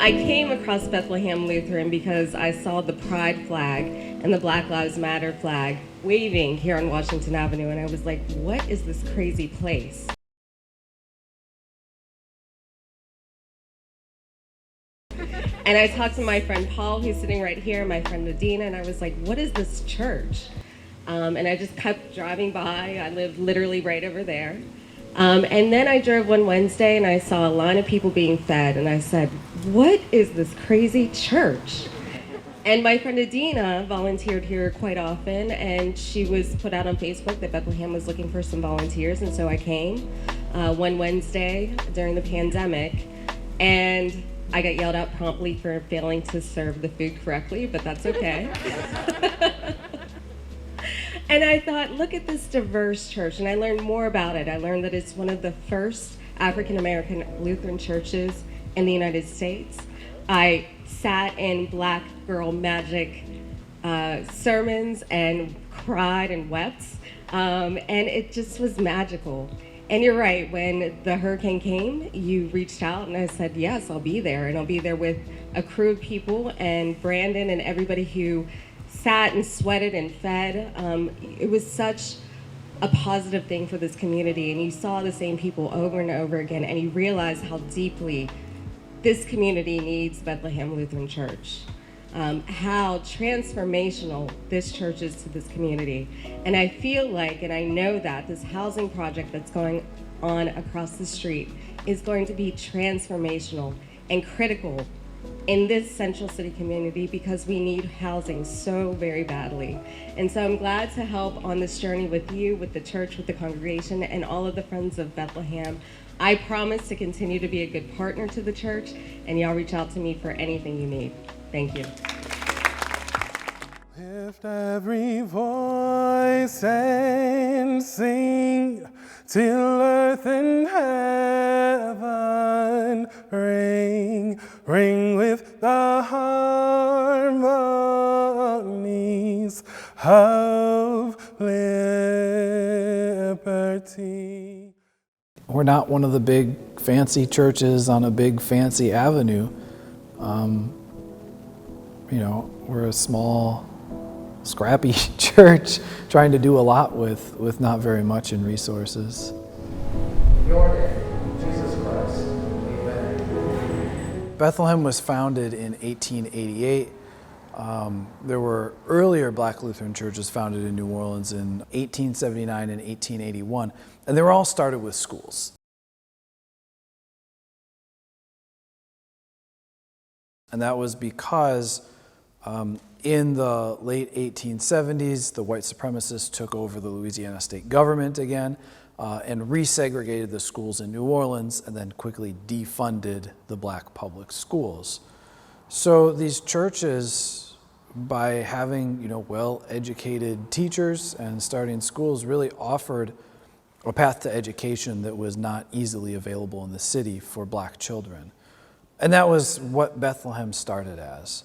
I came across Bethlehem Lutheran because I saw the Pride flag and the Black Lives Matter flag waving here on Washington Avenue, and I was like, what is this crazy place? And I talked to my friend Paul, who's sitting right here, my friend Nadina, and I was like, what is this church? And I just kept driving by. I lived literally right over there. And then I drove one Wednesday and I saw a line of people being fed, and I said, what is this crazy church? And my friend Adina volunteered here quite often, and she was put out on Facebook that Bethlehem was looking for some volunteers, and so I came one Wednesday during the pandemic, and I got yelled at promptly for failing to serve the food correctly, but that's okay. And I thought, look at this diverse church, and I learned more about it. I learned that it's one of the first African-American Lutheran churches in the United States. I sat in Black Girl Magic sermons and cried and wept, and it just was magical. And you're right, when the hurricane came, you reached out and I said, yes, I'll be there, and I'll be there with a crew of people, and Brandon and everybody who sat and sweated and fed. It was such a positive thing for this community, and you saw the same people over and over again, and you realize how deeply this community needs Bethlehem Lutheran Church, how transformational this church is to this community. And I feel like, and I know that this housing project that's going on across the street is going to be transformational and critical in this Central City community, because we need housing so very badly. And so I'm glad to help on this journey with you, with the church, with the congregation, and all of the friends of Bethlehem. I promise to continue to be a good partner to the church, and y'all reach out to me for anything you need. Thank you. Lift every voice and sing till earth and heaven ring, ring with the harmonies of liberty. We're not one of the big fancy churches on a big fancy avenue. We're a small, scrappy church trying to do a lot with not very much in resources. In your name, Jesus Christ, amen. Bethlehem was founded in 1888. There were earlier Black Lutheran churches founded in New Orleans in 1879 and 1881, and they were all started with schools. And that was because in the late 1870s, the white supremacists took over the Louisiana state government again and resegregated the schools in New Orleans, and then quickly defunded the black public schools. So these churches, by having well-educated teachers and starting schools, really offered a path to education that was not easily available in the city for black children. And that was what Bethlehem started as.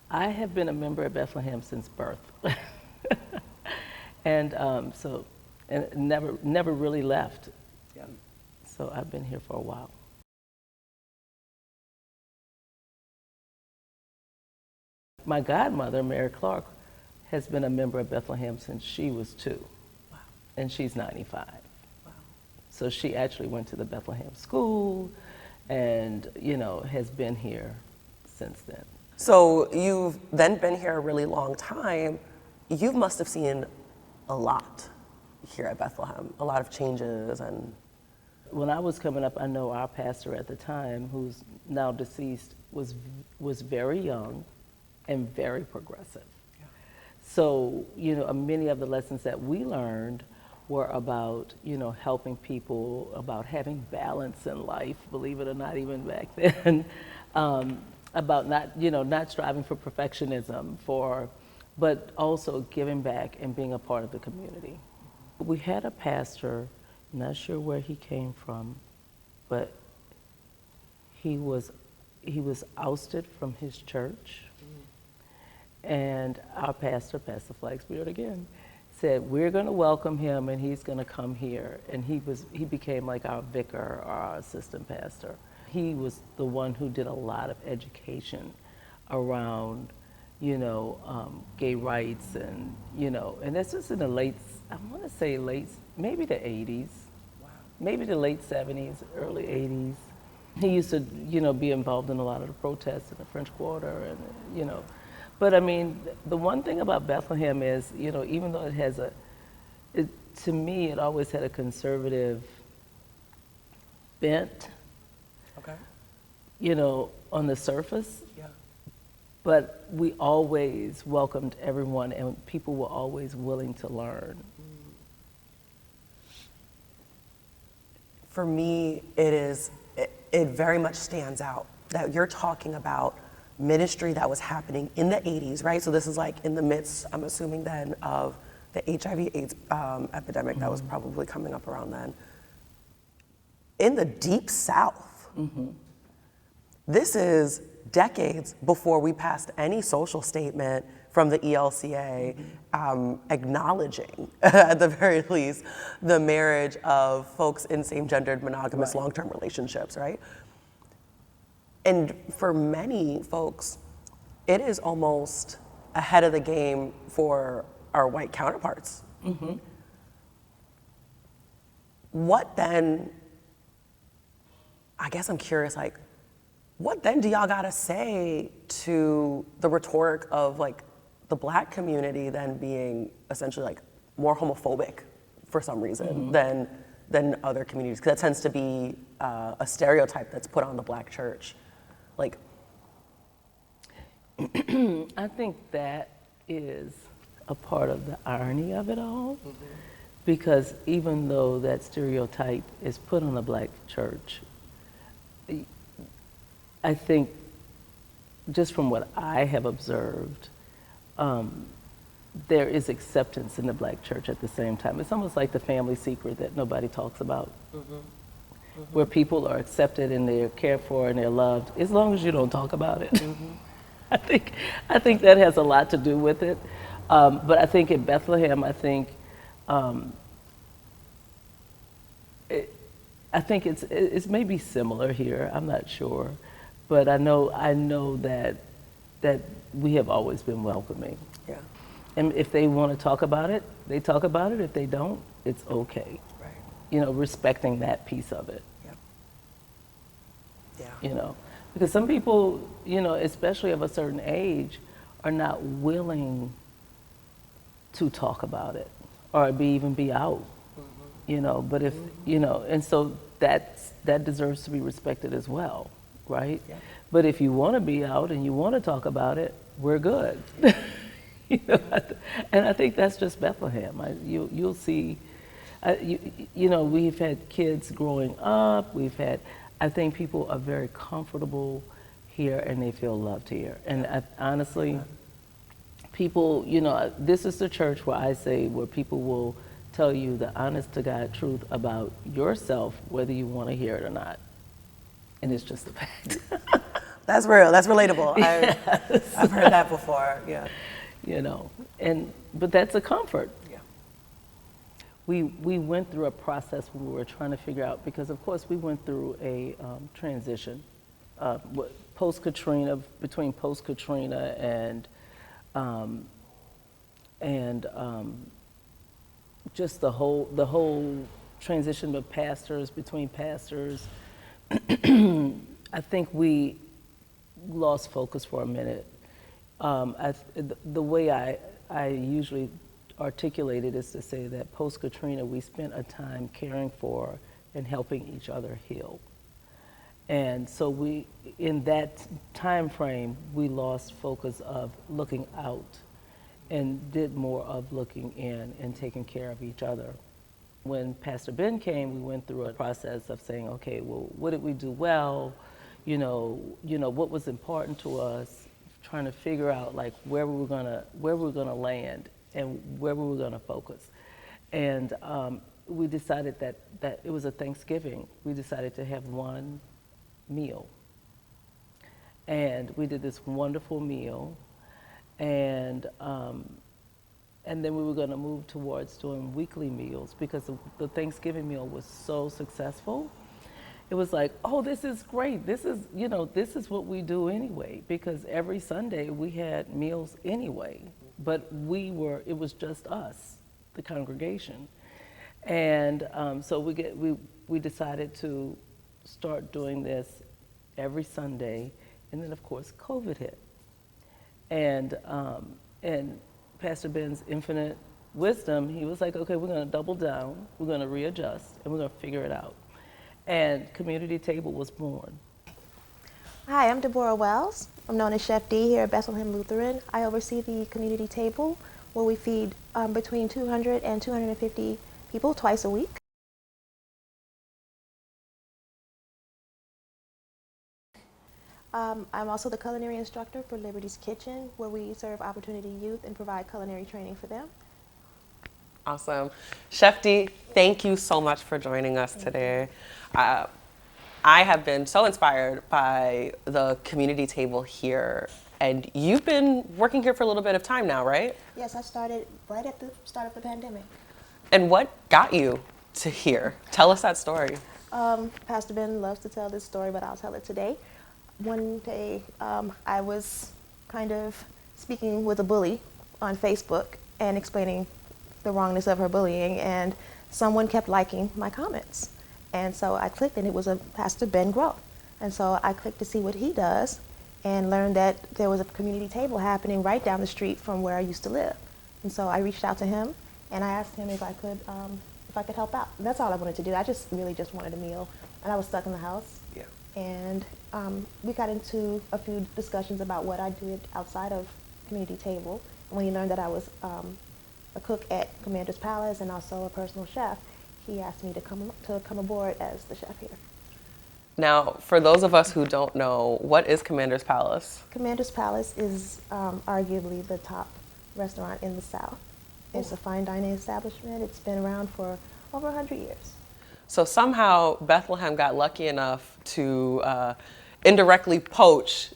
I have been a member of Bethlehem since birth, and never really left. So I've been here for a while. My godmother, Mary Clark, has been a member of Bethlehem since she was 2. Wow. And she's 95. Wow. So she actually went to the Bethlehem school and, has been here since then. So you've then been here a really long time. You must have seen a lot here at Bethlehem, a lot of changes. And when I was coming up, I know our pastor at the time, who's now deceased, was very young and very progressive. Yeah. So, many of the lessons that we learned were about, helping people, about having balance in life, believe it or not, even back then, about not striving for perfectionism, but also giving back and being a part of the community. We had a pastor, not sure where he came from, but he was ousted from his church. And our pastor, Pastor Flagsbeard again, said, we're going to welcome him and he's going to come here. And he became like our vicar or our assistant pastor. He was the one who did a lot of education around, gay rights and, and this was in the maybe the 80s, wow. maybe the late 70s, early 80s. He used to, be involved in a lot of the protests in the French Quarter and, But I mean, the one thing about Bethlehem is, even though it has to me, it always had a conservative bent, Okay. On the surface. Yeah. But we always welcomed everyone and people were always willing to learn. For me, it very much stands out that you're talking about ministry that was happening in the 80s, right? So this is like in the midst, I'm assuming then, of the HIV/AIDS epidemic that was probably coming up around then. In the Deep South, this is decades before we passed any social statement from the ELCA acknowledging, at the very least, the marriage of folks in same-gendered monogamous long-term relationships, right? And for many folks, it is almost ahead of the game for our white counterparts. What then, I guess I'm curious, like, what then do y'all gotta say to the rhetoric of like the Black community then being essentially like more homophobic for some reason than other communities? Because that tends to be a stereotype that's put on the Black church. Like, I think that is a part of the irony of it all, because even though that stereotype is put on the Black church, I think just from what I have observed, there is acceptance in the Black church at the same time. It's almost like the family secret that nobody talks about. Where people are accepted and they're cared for and they're loved, as long as you don't talk about it. I think that has a lot to do with it. But I think in Bethlehem, I think it's maybe similar here. I'm not sure, but I know that we have always been welcoming. yeah, And if they want to talk about it, they talk about it. If they don't, it's okay. right, Respecting that piece of it. yeah. Because some people, especially of a certain age, are not willing to talk about it or even be out, but if, and so that deserves to be respected as well, right? Yeah. But if you want to be out and you want to talk about it, we're good. And I think that's just Bethlehem. You'll see, we've had kids growing up, I think people are very comfortable here and they feel loved here. And honestly, people, this is the church where people will tell you the honest to God truth about yourself, whether you want to hear it or not. And it's just a fact. That's real, that's relatable. I've heard that before, yeah. But that's a comfort. Yeah. we went through a process when we were trying to figure out, because of course we went through a transition post-Katrina, between post-Katrina and just the whole transition of pastors, between pastors. I think we lost focus for a minute. The way I usually articulate it is to say that post-Katrina, we spent a time caring for and helping each other heal. And so in that time frame, we lost focus of looking out and did more of looking in and taking care of each other. When Pastor Ben came, we went through a process of saying, okay, well, what did we do well? You know, what was important to us, trying to figure out like where we were gonna land and where we were gonna focus. And we decided that it was a Thanksgiving. We decided to have one meal. And we did this wonderful meal. And then we were going to move towards doing weekly meals, because the Thanksgiving meal was so successful. It was like, oh, this is great. This is what we do anyway, because every Sunday we had meals anyway. But it was just us, the congregation. And so we decided to start doing this every Sunday. And then of course COVID hit. And Pastor Ben's infinite wisdom, he was like, okay, we're going to double down, we're going to readjust, and we're going to figure it out. And Community Table was born. Hi, I'm Deborah Wells. I'm known as Chef D here at Bethlehem Lutheran. I oversee the Community Table, where we feed between 200 and 250 people twice a week. I'm also the culinary instructor for Liberty's Kitchen, where we serve opportunity youth and provide culinary training for them. Awesome. Chef D, thank you so much for joining us today. I have been so inspired by the community table here, and you've been working here for a little bit of time now, right? Yes, I started right at the start of the pandemic. And what got you to here? Tell us that story. Pastor Ben loves to tell this story, but I'll tell it today. One day, I was kind of speaking with a bully on Facebook and explaining the wrongness of her bullying, and someone kept liking my comments. And so I clicked, and it was a Pastor Ben Grow. And so I clicked to see what he does and learned that there was a community table happening right down the street from where I used to live. And so I reached out to him, and I asked him if I could help out. And that's all I wanted to do. I really just wanted a meal, and I was stuck in the house. Yeah. And we got into a few discussions about what I did outside of Community Table. And when he learned that I was a cook at Commander's Palace and also a personal chef, he asked me to come aboard as the chef here. Now, for those of us who don't know, what is Commander's Palace? Commander's Palace is arguably the top restaurant in the South. It's a fine dining establishment. It's been around for over 100 years. So somehow Bethlehem got lucky enough to indirectly poach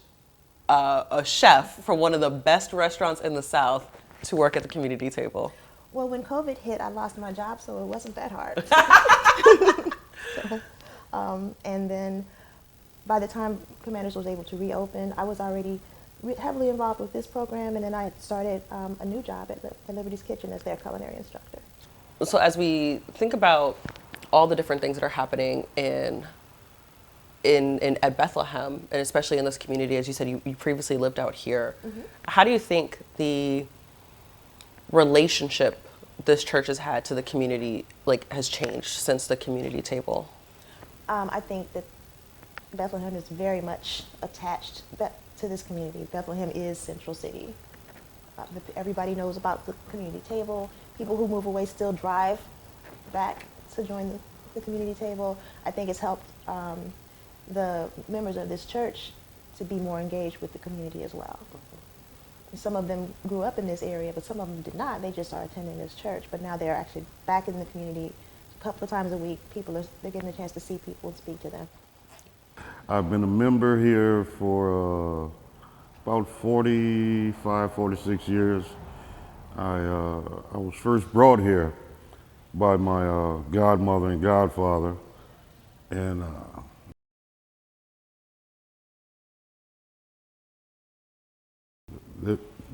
a chef from one of the best restaurants in the South to work at the community table. Well, when COVID hit, I lost my job, so it wasn't that hard. And then by the time Commanders was able to reopen, I was already heavily involved with this program, and then I had started a new job at Liberty's Kitchen as their culinary instructor. So as we think about all the different things that are happening at Bethlehem, and especially in this community, as you said, you previously lived out here. Mm-hmm. How do you think the relationship this church has had to the community has changed since the community table? I think that Bethlehem is very much attached to this community. Bethlehem is Central City. Everybody knows about the community table. People who move away still drive back to join the community table. I think it's helped the members of this church to be more engaged with the community as well. Some of them grew up in this area, but some of them did not. They just are attending this church, but now they're actually back in the community a couple of times a week. They're getting a chance to see people and speak to them. I've been a member here for about 45, 46 years. I was first brought here by my godmother and godfather. And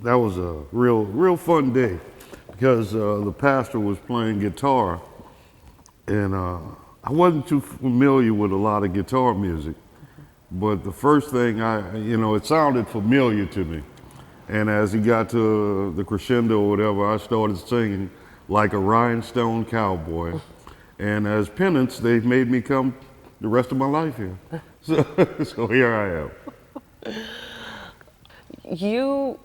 that was a real fun day because the pastor was playing guitar, and I wasn't too familiar with a lot of guitar music, but the first thing it sounded familiar to me. And as he got to the crescendo or whatever, I started singing like a rhinestone cowboy. And as penance, they made me come the rest of my life here. So here I am. You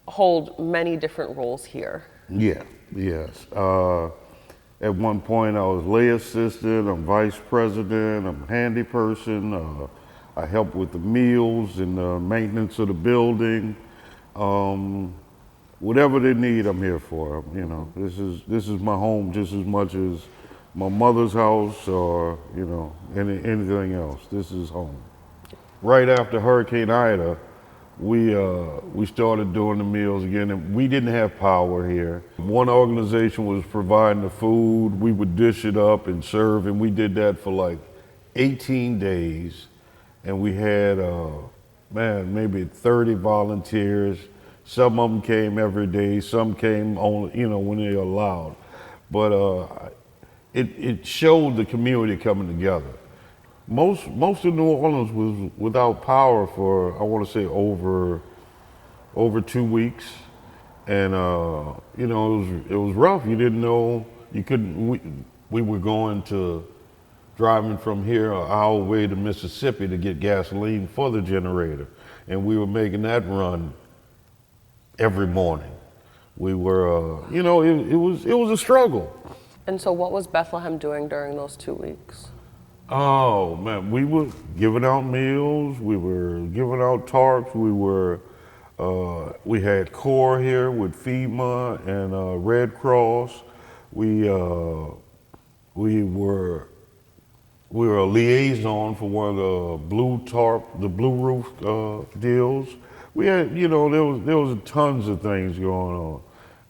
hold many different roles here. Yeah, yes. At one point, I was lay assistant, I'm vice president, I'm handy person. I help with the meals and the maintenance of the building. Whatever they need, I'm here for. You know, this is my home just as much as my mother's house or anything else. This is home. Right after Hurricane Ida, we started doing the meals again, and we didn't have power here. One organization was providing the food. We would dish it up and serve, and we did that for like 18 days, and we had maybe 30 volunteers. Some of them came every day, some came only, when they allowed. But it showed the community coming together. Most of New Orleans was without power for, I want to say, over 2 weeks. And, it was rough. You didn't know, you couldn't, we were driving from here an hour away to Mississippi to get gasoline for the generator. And we were making that run every morning. We were, it was a struggle. And so what was Bethlehem doing during those 2 weeks? Oh man, we were giving out meals, we were giving out tarps, we had CORE here with FEMA and Red Cross. We were a liaison for one of the blue roof deals. We had, there was tons of things going on,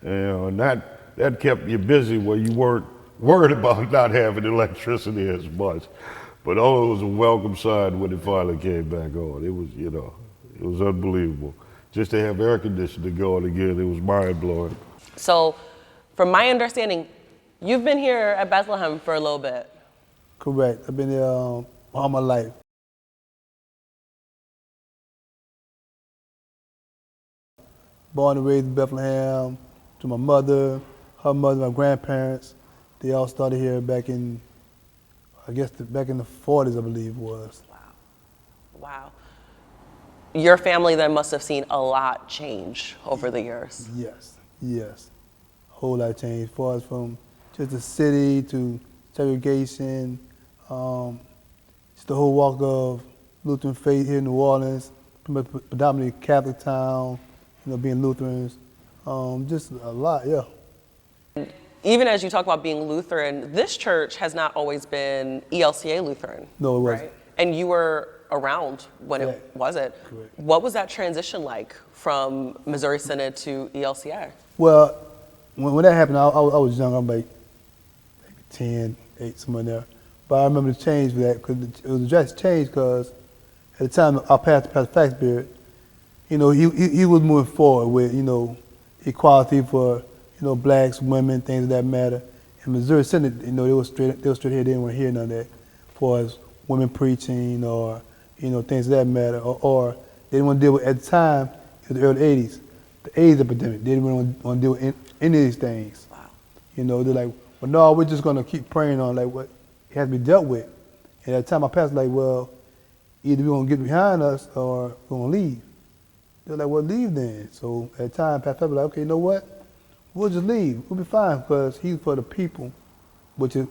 and that kept you busy where you weren't worried about not having electricity as much. But it was a welcome sign when it finally came back on. It was, it was unbelievable. Just to have air conditioning going again, it was mind blowing. So, from my understanding, you've been here at Bethlehem for a little bit. Correct. I've been here all my life. Born and raised in Bethlehem, to my mother, her mother, my grandparents. They all started here back in the 40s, I believe it was. Wow. Your family then must have seen a lot change over the years. Yes. A whole lot changed. As far as from just the city to segregation, just the whole walk of Lutheran faith here in New Orleans, predominantly Catholic town, being Lutherans, just a lot, yeah. Even as you talk about being Lutheran, this church has not always been ELCA Lutheran. No, it wasn't. Right? And you were around when it wasn't. Correct. What was that transition like from Missouri Synod to ELCA? Well, when that happened, I was young. I'm like maybe 10, 8, somewhere there. But I remember the change for that because it was a drastic change because at the time our pastor, Pastor Faxbeard, he was moving forward with, equality for, blacks, women, things of that matter. In Missouri Synod, they were straight here. They didn't want to hear none of that, as far as women preaching or, things of that matter. Or they didn't want to deal with, at the time, in the early 80s, the AIDS epidemic. They didn't want to deal with any of these things. Wow. They're like, well, no, we're just going to keep praying on what it has to be dealt with. And at the time, my pastor was like, well, either we're going to get behind us or we're going to leave. They're like, well, leave then. So at the time, Pastor was like, okay, you know what? We'll just leave. We'll be fine because he's for the people, which is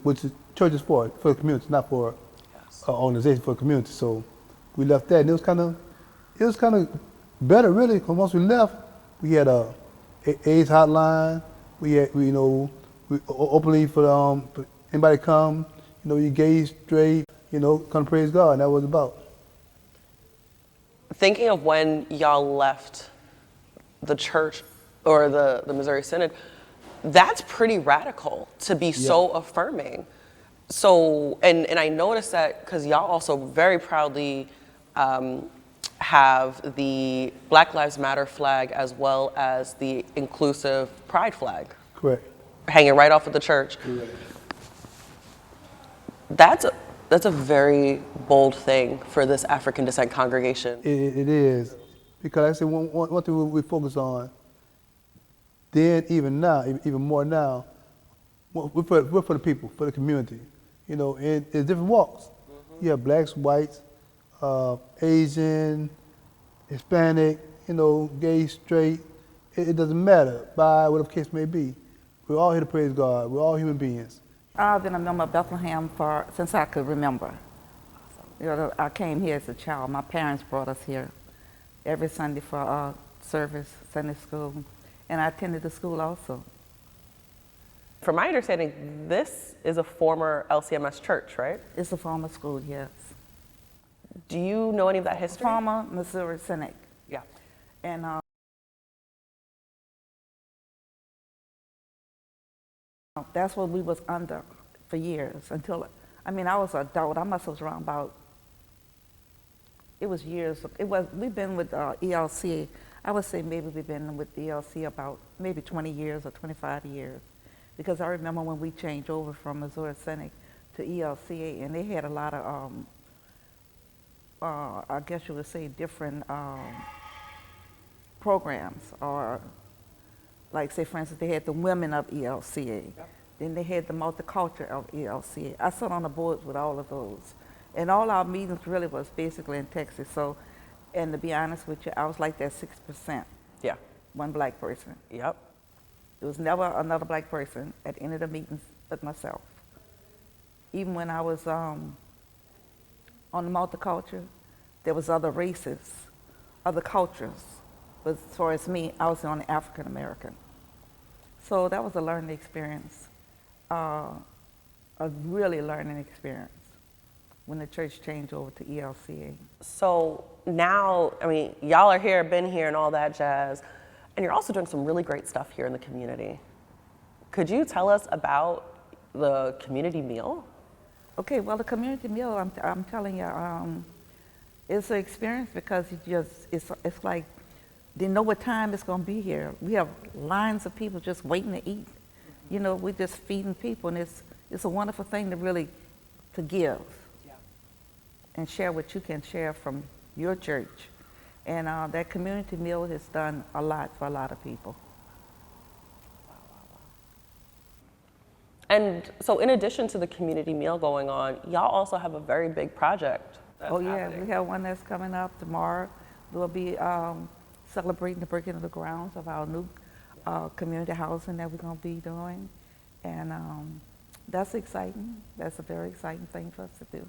church is for the community, not for an organization, for the community. So we left that, and it was kind of better really. Because once we left, we had a AIDS hotline. We openly for anybody come, you gay, straight, come praise God, and that was about. Thinking of when y'all left the church or the Missouri Synod, that's pretty radical to be so affirming. So, and I noticed that because y'all also very proudly have the Black Lives Matter flag as well as the inclusive pride flag. Correct. Hanging right off of the church. Correct. That's a very bold thing for this African descent congregation. It is, because like I said, one thing we focus on, then even now, even more now, we're for the people, for the community, you know, and there's different walks. You have blacks, whites, Asian, Hispanic, you know, gay, straight, it doesn't matter, bi, whatever the case may be. We're all here to praise God. We're all human beings. I've been a member of Bethlehem since I could remember. You know, I came here as a child. My parents brought us here every Sunday for service, Sunday school, and I attended the school also. From my understanding, this is a former LCMS church, right? It's a former school, yes. Do you know any of that history? Former Missouri Synod. Yeah. And that's what we was under for years until, I mean, I was an adult. I must have was around about, it was years. We've been with ELCA. I would say maybe we've been with ELCA about maybe 20 years or 25 years. Because I remember when we changed over from Missouri Synod to ELCA, and they had a lot of, I guess you would say, different programs, or like, say, for instance, they had the women of ELCA. Yep. Then they had the multicultural of ELCA. I sat on the boards with all of those. And all our meetings really was basically in Texas. So, and to be honest with you, I was like that 6%. Yeah. One black person. Yep. There was never another black person at any of the meetings but myself. Even when I was on the multicultural, there was other races, other cultures. But as far as me, I was the only African American. So that was a learning experience, a really learning experience when the church changed over to ELCA. So now, I mean, y'all are here, been here and all that jazz, and you're also doing some really great stuff here in the community. Could you tell us about the community meal? Okay, well, the community meal, I'm telling you, it's an experience because it's like, they know what time it's going to be here. We have lines of people just waiting to eat. You know, we're just feeding people, and it's a wonderful thing to really to give and share what you can share from your church. And that community meal has done a lot for a lot of people. And so in addition to the community meal going on, y'all also have a very big project that's happening. We have one that's coming up tomorrow. We'll be celebrating the breaking of the grounds of our new community housing that we're going to be doing. And that's exciting. That's a very exciting thing for us to do.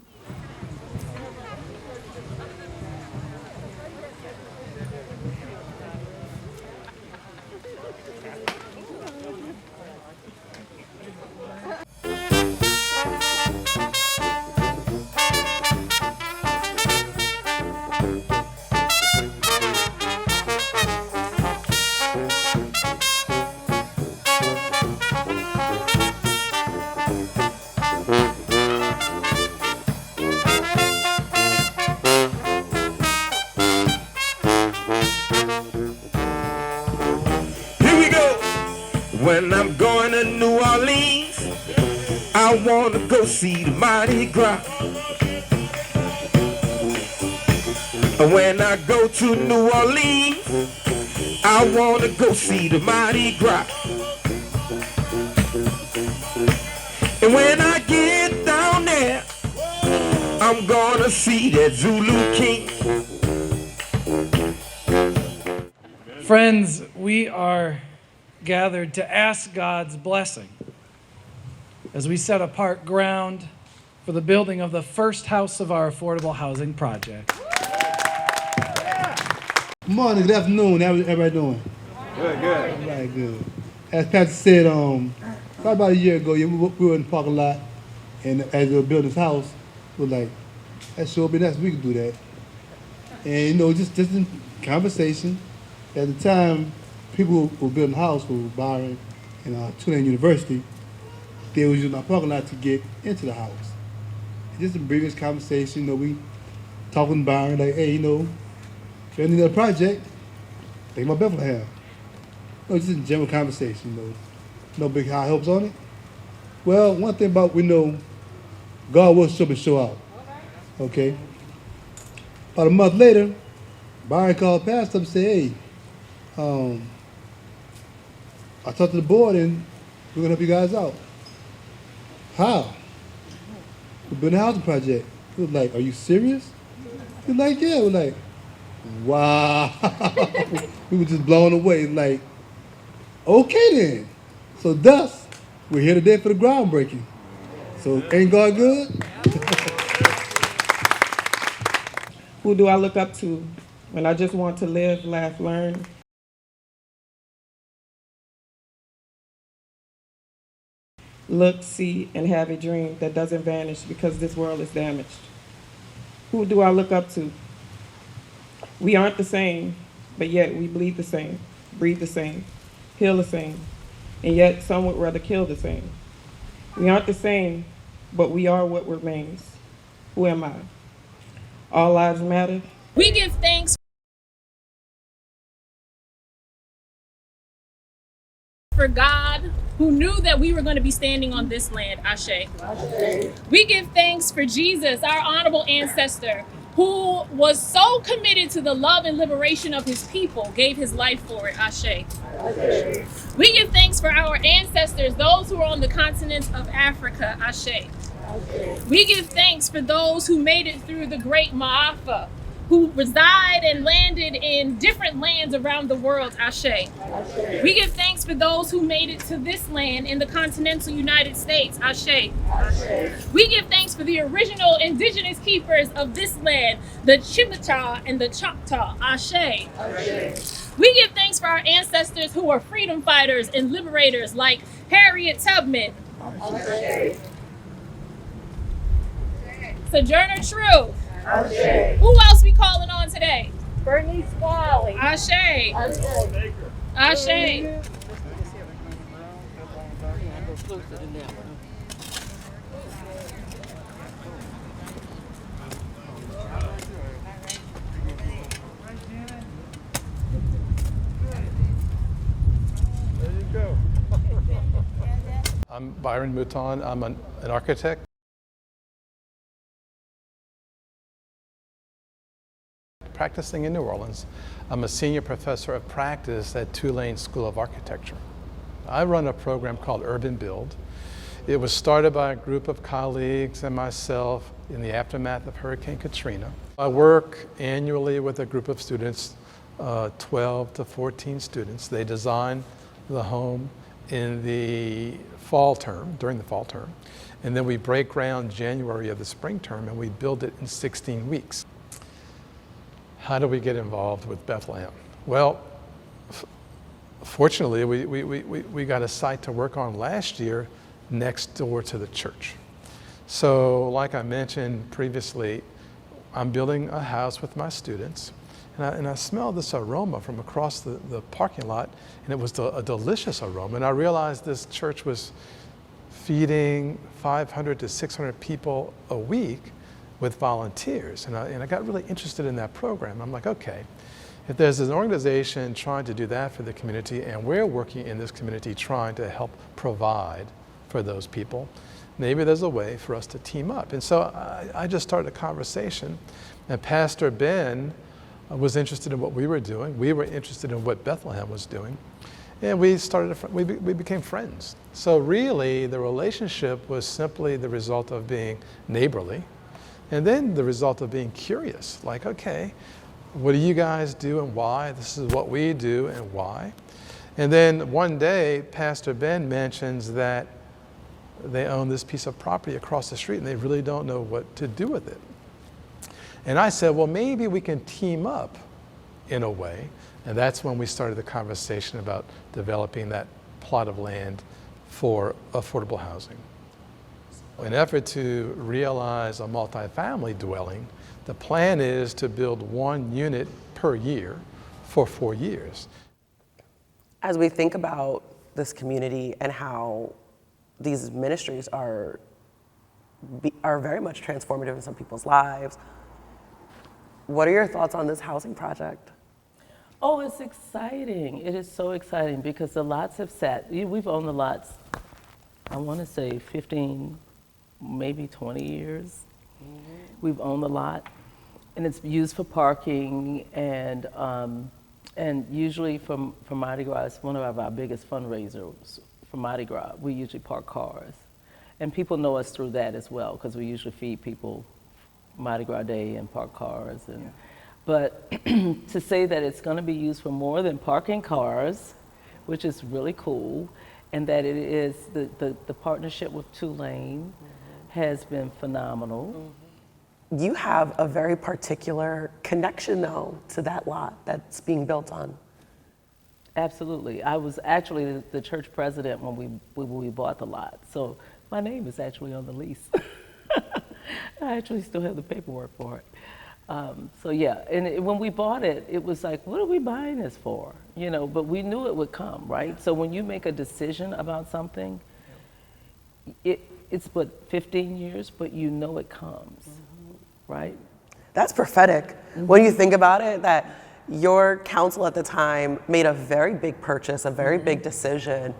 When I'm going to New Orleans, I want to go see the Mardi Gras. When I go to New Orleans, I want to go see the Mardi Gras. And when I get down there, I'm gonna see that Zulu King. Friends, we are gathered to ask God's blessing as we set apart ground for the building of the first house of our affordable housing project. Good morning, good afternoon. How everybody doing? Good, good. Everybody good. As Pastor said, probably about a year ago, we were in the parking lot, and as we were building this house, we were like, that sure be nice, we could do that. And you know, just in conversation, at the time, people who were building a house were Byron in Tulane University, they was using our parking lot to get into the house. And just a previous conversation, we talking Byron, like, hey, if you need a project, think about Bethlehem. Just a general conversation, no big high hopes on it. Well, one thing about we know, God will show up and show out. Okay? About a month later, Byron called Pastor and said, hey, I talked to the board and we're going to help you guys out. How? We're building a housing project. He was like, are you serious? He was like, yeah. We're like, wow. We were just blown away. Like, okay then. So thus, we're here today for the groundbreaking. So ain't God good? Who do I look up to when I just want to live, laugh, learn? Look, see, and have a dream that doesn't vanish because this world is damaged. Who do I look up to? We aren't the same, but yet we bleed the same, breathe the same, heal the same, and yet some would rather kill the same. We aren't the same, but we are what remains. Who am I? All lives matter. We give thanks for God who knew that we were going to be standing on this land, Ashe. We give thanks for Jesus, our honorable ancestor, who was so committed to the love and liberation of his people, gave his life for it, Ashe. We give thanks for our ancestors, those who are on the continent of Africa, Ashe. We give thanks for those who made it through the great Ma'afa, who reside and landed in different lands around the world, Ashe. We give thanks for those who made it to this land in the continental United States, Ashe. We give thanks for the original indigenous keepers of this land, the Chimata and the Choctaw, Ashe. We give thanks for our ancestors who are freedom fighters and liberators like Harriet Tubman. Sojourner Truth. Ashe. Who else we calling on today? Bernice Wally. Ashe. Ashe. Ashe. There you go. I'm Byron Mouton. I'm an architect. Practicing in New Orleans. I'm a senior professor of practice at Tulane School of Architecture. I run a program called Urban Build. It was started by a group of colleagues and myself in the aftermath of Hurricane Katrina. I work annually with a group of students, 12 to 14 students. They design the home in the fall term, during the fall term, and then we break ground January of the spring term and we build it in 16 weeks. How do we get involved with Bethlehem? Well, fortunately, we got a site to work on last year next door to the church. So like I mentioned previously, I'm building a house with my students, and I smelled this aroma from across the parking lot, and it was a delicious aroma. And I realized this church was feeding 500 to 600 people a week with volunteers, and I got really interested in that program. I'm like, okay, if there's an organization trying to do that for the community, and we're working in this community trying to help provide for those people, maybe there's a way for us to team up. And so I just started a conversation, and Pastor Ben was interested in what we were doing. We were interested in what Bethlehem was doing, and we became friends. So really, the relationship was simply the result of being neighborly, and then the result of being curious, like, okay, what do you guys do and why? This is what we do and why. And then one day, Pastor Ben mentions that they own this piece of property across the street and they really don't know what to do with it. And I said, well, maybe we can team up in a way. And that's when we started the conversation about developing that plot of land for affordable housing. In an effort to realize a multifamily dwelling, the plan is to build 1 unit per year for 4 years. As we think about this community and how these ministries are very much transformative in some people's lives. What are your thoughts on this housing project? Oh, it's exciting. It is so exciting because the lots have sat. We've owned the lots, I want to say 15, maybe 20 years. We've owned the lot, and it's used for parking, and usually for Mardi Gras, it's one of our biggest fundraisers for Mardi Gras. We usually park cars, and people know us through that as well because we usually feed people Mardi Gras Day and park cars. And but to say that it's going to be used for more than parking cars, which is really cool, and that it is the partnership with Tulane has been phenomenal. You have a very particular connection, though, to that lot that's being built on. Absolutely. I was actually the church president when we bought the lot, so my name is actually on the lease. I actually still have the paperwork for it. So yeah, and when we bought it, it was like, what are we buying this for? You know, but we knew it would come, right? So when you make a decision about something, it's what, 15 years, but you know it comes, right? That's prophetic. When you think about it, that your council at the time made a very big purchase, a very big decision,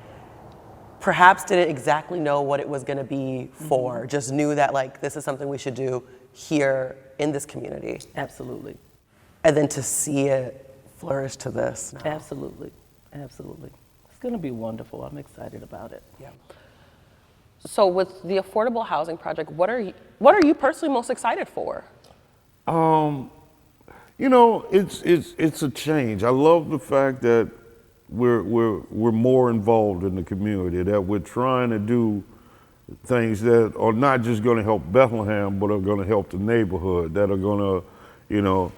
perhaps didn't exactly know what it was going to be for, just knew that like this is something we should do here in this community. Absolutely. And then to see it flourish to this now. Absolutely, absolutely. It's going to be wonderful. I'm excited about it. Yeah. So with the affordable housing project, what are you personally most excited for? You know, it's a change. I love the fact that we're more involved in the community, that we're trying to do things that are not just going to help Bethlehem, but are going to help the neighborhood, that are going to, you know,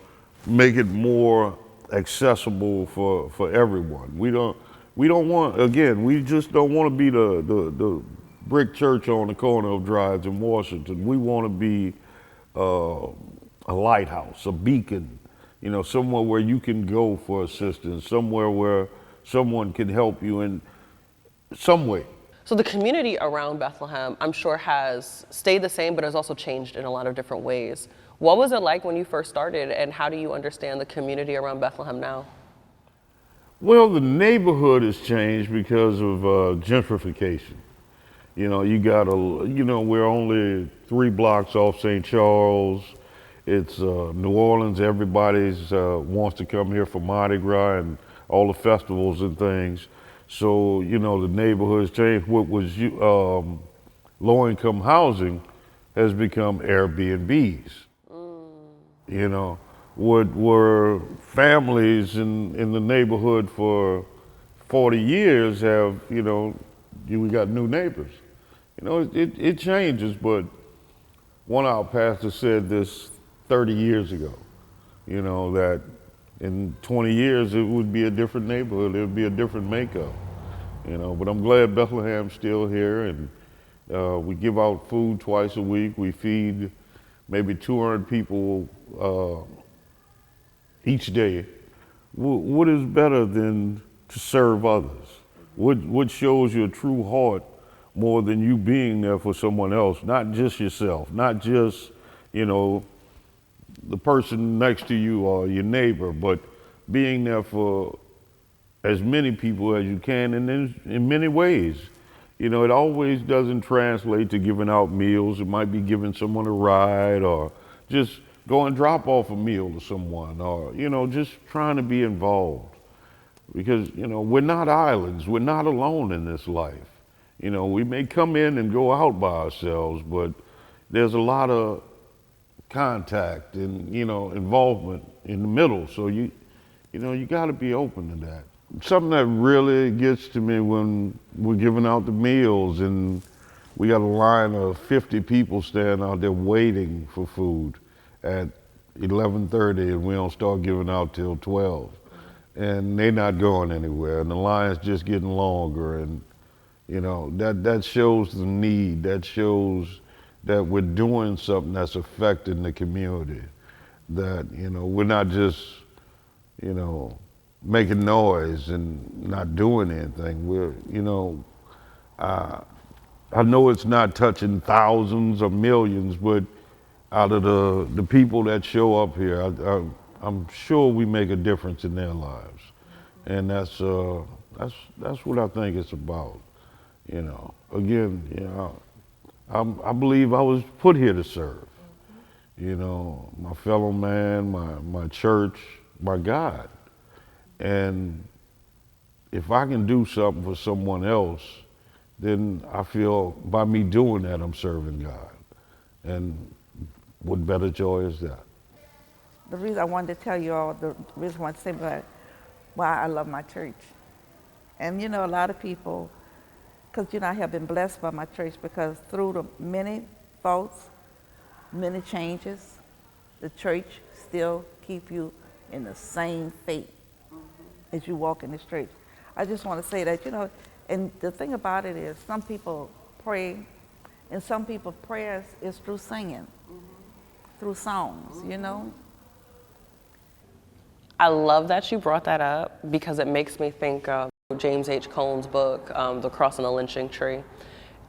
make it more accessible for everyone. We don't want, again, we just don't want to be the brick church on the corner of Drives in Washington. We want to be a lighthouse, a beacon, you know, somewhere where you can go for assistance, somewhere where someone can help you in some way. So the community around Bethlehem, I'm sure, has stayed the same, but has also changed in a lot of different ways. What was it like when you first started, and how do you understand the community around Bethlehem now? Well, the neighborhood has changed because of gentrification. You know, we're only 3 blocks off St. Charles. It's New Orleans. Everybody's wants to come here for Mardi Gras and all the festivals and things. So, you know, the neighborhood's changed. What was low-income housing has become Airbnbs. You know, what were families in the neighborhood for 40 years have, you know, we got new neighbors. You know, it changes, but one of our pastors said this 30 years ago, you know, that in 20 years it would be a different neighborhood, it would be a different makeup, you know. But I'm glad Bethlehem's still here, and we give out food twice a week. We feed maybe 200 people each day. What is better than to serve others? What shows your true heart more than you being there for someone else, not just yourself, not just, you know, the person next to you or your neighbor, but being there for as many people as you can, and in many ways. You know, it always doesn't translate to giving out meals. It might be giving someone a ride, or just go and drop off a meal to someone, or, you know, just trying to be involved. Because, you know, we're not islands. We're not alone in this life. You know, we may come in and go out by ourselves, but there's a lot of contact and, you know, involvement in the middle. So you got to be open to that. Something that really gets to me when we're giving out the meals and we got a line of 50 people standing out there waiting for food at 11:30, and we don't start giving out till 12. And they're not going anywhere, and the line's just getting longer, and, you know, that shows the need. That shows that we're doing something that's affecting the community. That, you know, we're not just, you know, making noise and not doing anything. I know it's not touching thousands or millions, but out of the people that show up here, I'm sure we make a difference in their lives, and that's what I think it's about. Again, I believe I was put here to serve. My fellow man, my church, my God, and if I can do something for someone else, then I feel by me doing that, I'm serving God. And what better joy is that? The reason I wanted to tell you all, the reason I wanted to say about why I love my church. And a lot of people, because I have been blessed by my church, because through the many faults, many changes, the church still keep you in the same faith as you walk in this church. I just want to say that, and the thing about it is some people pray, and some people's prayers is through singing, through songs, I love that you brought that up because it makes me think of James H. Cone's book, The Cross and the Lynching Tree.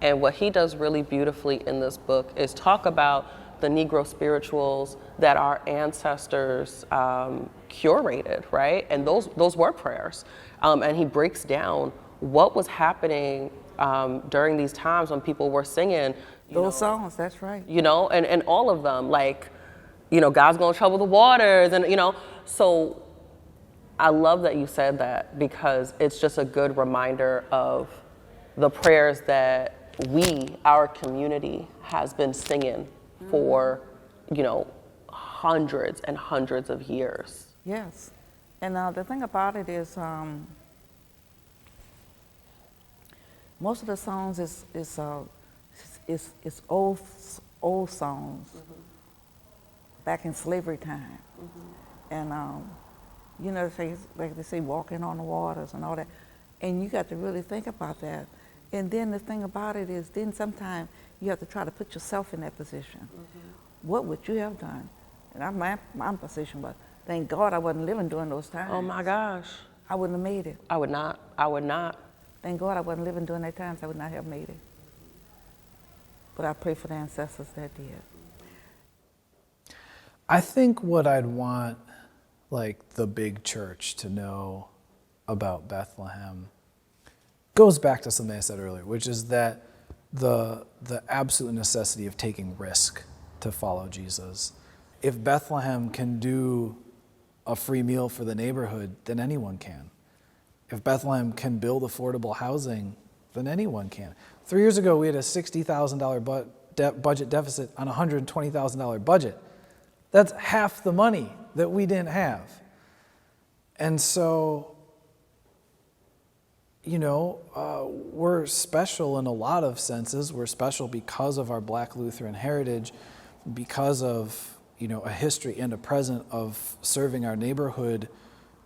And what he does really beautifully in this book is talk about the Negro spirituals that our ancestors curated, right? And those were prayers. And he breaks down what was happening during these times when people were singing. Those songs, that's right. And all of them, like, God's gonna trouble the waters, and so I love that you said that because it's just a good reminder of the prayers that our community has been singing for, hundreds and hundreds of years. Yes, and the thing about it is, most of the songs is old songs. Back in slavery time, and like they say, walking on the waters and all that, and you got to really think about that. And then the thing about it is, then sometimes you have to try to put yourself in that position. What would you have done? And I'm my position, but thank God I wasn't living during those times. Oh my gosh, I wouldn't have made it. I would not. Thank God I wasn't living during that times. I would not have made it. But I pray for the ancestors that did. I think what I'd want, like, the big church to know about Bethlehem goes back to something I said earlier, which is that the absolute necessity of taking risk to follow Jesus. If Bethlehem can do a free meal for the neighborhood, then anyone can. If Bethlehem can build affordable housing, then anyone can. 3 years ago, we had a $60,000 budget deficit on a $120,000 budget. That's half the money that we didn't have. And so, we're special in a lot of senses. We're special because of our Black Lutheran heritage, because of, a history and a present of serving our neighborhood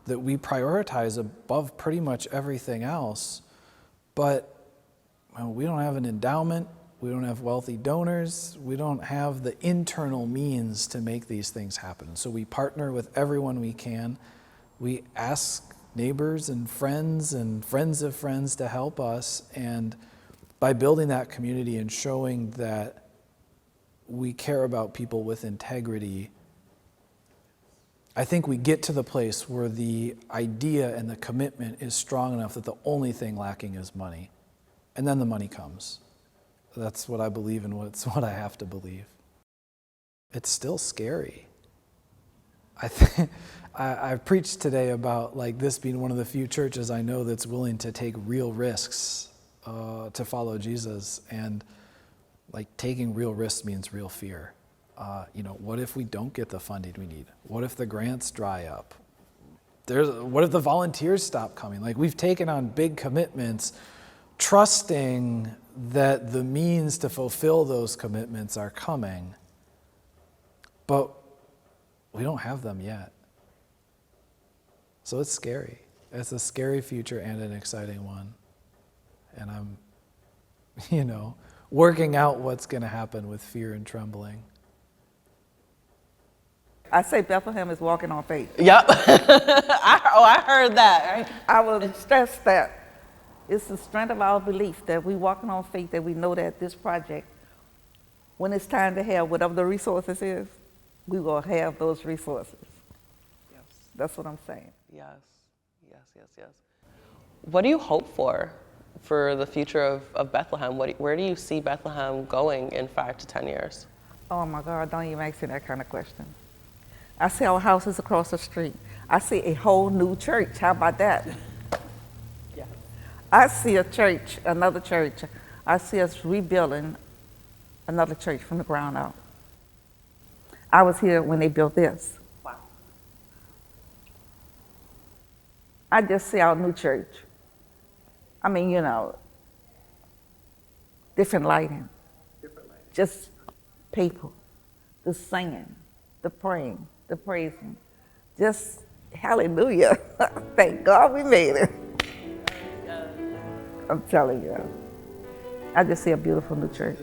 that we prioritize above pretty much everything else. But we don't have an endowment. We don't have wealthy donors. We don't have the internal means to make these things happen. So we partner with everyone we can. We ask neighbors and friends of friends to help us. And by building that community and showing that we care about people with integrity, I think we get to the place where the idea and the commitment is strong enough that the only thing lacking is money. And then the money comes. That's what I believe and it's what I have to believe. It's still scary. I preached today about this being one of the few churches I know that's willing to take real risks to follow Jesus, and taking real risks means real fear. What if we don't get the funding we need? What if the grants dry up? What if the volunteers stop coming? We've taken on big commitments, trusting that the means to fulfill those commitments are coming, but we don't have them yet. So it's scary. It's a scary future and an exciting one. And I'm, working out what's going to happen with fear and trembling. I say Bethlehem is walking on faith. Yep. I heard that. Right? I will stress that. It's the strength of our belief that we're walking on faith, that we know that this project, when it's time to have whatever the resources is, we will have those resources. Yes. That's what I'm saying. Yes. What do you hope for the future of Bethlehem? Where do you see Bethlehem going in 5 to 10 years? Oh my God, don't even ask me that kind of question. I see our houses across the street. I see a whole new church. How about that? Yeah. I see a church, another church. I see us rebuilding another church from the ground up. I was here when they built this. Wow. I just see our new church. I mean, you know, different lighting. Just people, the singing, the praying, the praising. Just hallelujah. Thank God we made it. I'm telling you. I just see a beautiful new church.